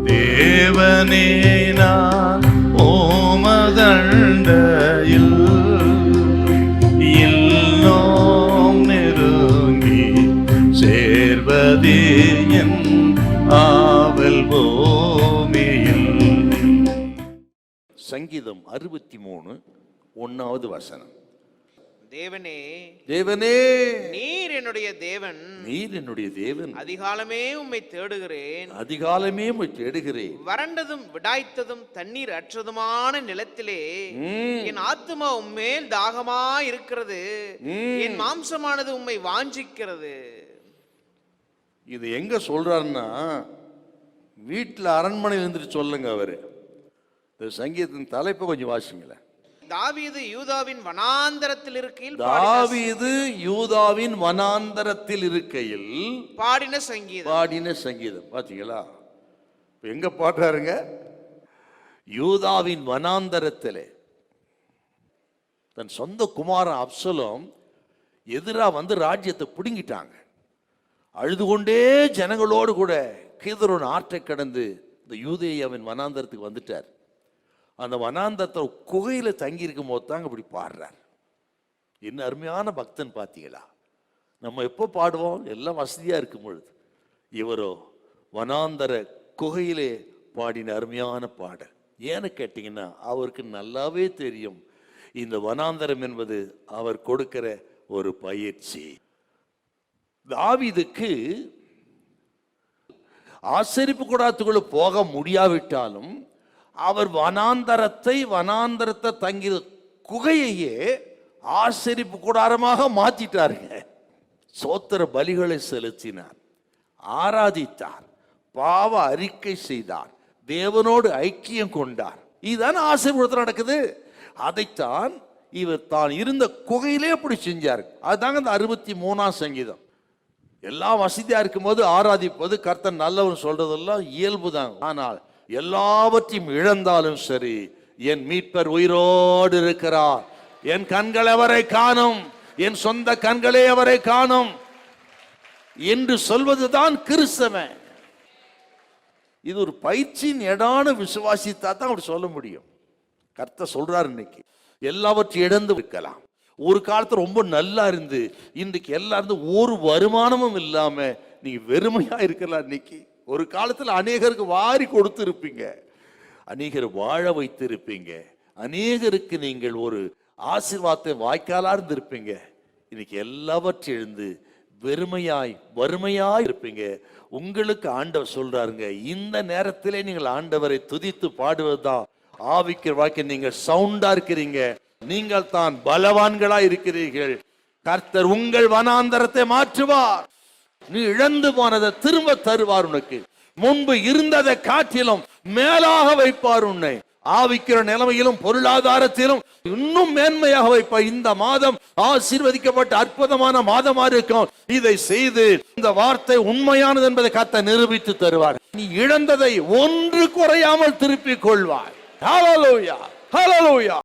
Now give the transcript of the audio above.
தேவனே நான் ஓமதண்டையில் இன்னும் நெருங்கி சேர்வதே என் ஆவல் பூமியில். சங்கீதம் 63:1 வசனம். தேவனே, தேவனே, நீர் என்னுடைய தேவன், நீர் என்னுடைய தேவன், அதிகாலமே உம்மை தேடுகிறேன், அதிகாலமே உம்மை தேடுகிறேன். வறண்டதும் விடாய்த்ததும் தண்ணீர் அற்றதுமான நிலத்திலே என் ஆத்துமா உம்மேல் தாகமா இருக்கிறது, என் மாம்சமானது உம்மை வாஞ்சிக்கிறது. இது எங்க சொல்றாருன்னா, வீட்டுல அரண்மனையில் இருந்துட்டு சொல்லுங்க. அவரு சங்கீதத்தின் தலைப்பை கொஞ்சம் வாசிங்களேன். தாவீது யூதாவின் வனாந்தரத்தில் இருக்கையில், தாவீது யூதாவின் வனாந்தரத்தில் இருக்கையில் பாடின சங்கீதம். பாத்தீங்களா, எங்க பாடுறாருங்க? யூதாவின் வனாந்தரத்திலே தன் சொந்த குமாரன் அப்சலோம் எதிரா வந்து ராஜ்யத்தை பிடுங்கிட்டாங்க. அழுது கொண்டே ஜனங்களோடு கூட கீதரோன் ஆற்றை கடந்து இந்த யூதேயாவின் வனாந்தரத்துக்கு வந்துட்டார். அந்த வனாந்தரத்தை குகையில தங்கி இருக்கும் போது தாங்க இப்படி பாடுறார். என்ன அருமையான பக்தன் பார்த்தீங்களா? நம்ம எப்போ பாடுவோம்? எல்லாம் வசதியா இருக்கும் பொழுது. இவரோ வனாந்தர குகையிலே பாடின அருமையான பாடல். ஏன்னு கேட்டீங்கன்னா, அவருக்கு நல்லாவே தெரியும் இந்த வனாந்தரம் என்பது அவர் கொடுக்கிற ஒரு பயிற்சி. தாவீதுக்கு ஆசரிப்பு கூடாரத்துக்குள்ள போக முடியாவிட்டாலும் அவர் வனாந்தரத்தை தங்கிய குகையையே ஆசரிப்பு கூடாரமாக மாற்றிட்டாருங்க. சோத்திர பலிகளை செலுத்தினார், ஆராதித்தார், பாவ அறிக்கை செய்தார், தேவனோடு ஐக்கியம் கொண்டார். இதுதான் ஆசீர்வாதத்தில் நடக்குது. அதைத்தான் இவர் தான் இருந்த குகையிலே அப்படி செஞ்சார். அதுதாங்க இந்த 63ஆம் சங்கீதம். எல்லாம் வசதியா இருக்கும் போது ஆராதிப்பது, கர்த்தர் நல்லவன் சொல்றதெல்லாம் இயல்புதான். ஆனால் எல்லாவற்றையும் இழந்தாலும் சரி, என் மீட்பர் உயிரோடு இருக்கிறார், என் கண்கள் அவரை காணும், என் சொந்த கண்களே அவரை காணும் என்று சொல்வதுதான் கிறிஸ்தவன். இது ஒரு பயிற்சியின் எடான விசுவாசித்தா தான் அப்படி சொல்ல முடியும். கர்த்தர் சொல்றாரு, இன்னைக்கு எல்லாவற்றையும் இழந்து இருக்கலாம். ஒரு காலத்துல ரொம்ப நல்லா இருந்து இன்றைக்கு எல்லாம் இருந்து ஒரு வருமானமும் இல்லாம நீங்க வெறுமையா இருக்கலாம். இன்னைக்கு ஒரு காலத்துல அநேகருக்கு வாரி கொடுத்து இருப்பீங்க, அநேகர் வாழ வைத்து இருப்பீங்க, அநேகருக்கு நீங்கள் ஒரு ஆசீர்வாதத்தை வாய்க்காலா இருந்திருப்பீங்க. இன்னைக்கு எல்லாவற்றையும் எழுந்து வெறுமையாய் வறுமையாய் இருப்பீங்க. உங்களுக்கு ஆண்டவர் சொல்றாருங்க, இந்த நேரத்திலே நீங்கள் ஆண்டவரை துதித்து பாடுவதுதான் ஆவிக்கிற வாழ்க்கை. நீங்கள் சவுண்டா இருக்கிறீங்க, நீங்கள் தான் பலவான்களா இருக்கிறீர்கள். கர்த்தர் உங்கள் வனாந்தரத்தை மாற்றுவார். நீ இழந்து போனதை திரும்ப தருவார். உனக்கு முன்பு இருந்ததை காட்டிலும் மேலாக வைப்பார். உன்னை ஆவிக்கிற நிலைமையிலும் பொருளாதாரத்திலும் இன்னும் மேன்மையாக வைப்பார். இந்த மாதம் ஆசீர்வதிக்கப்பட்ட அற்புதமான மாதமா இருக்கும். இதை செய்து இந்த வார்த்தை உண்மையானது என்பதை கர்த்தர் நிரூபித்து தருவார். நீ இழந்ததை ஒன்று குறையாமல் திருப்பிக் கொள்வார். ஹல்லேலூயா, ஹல்லேலூயா.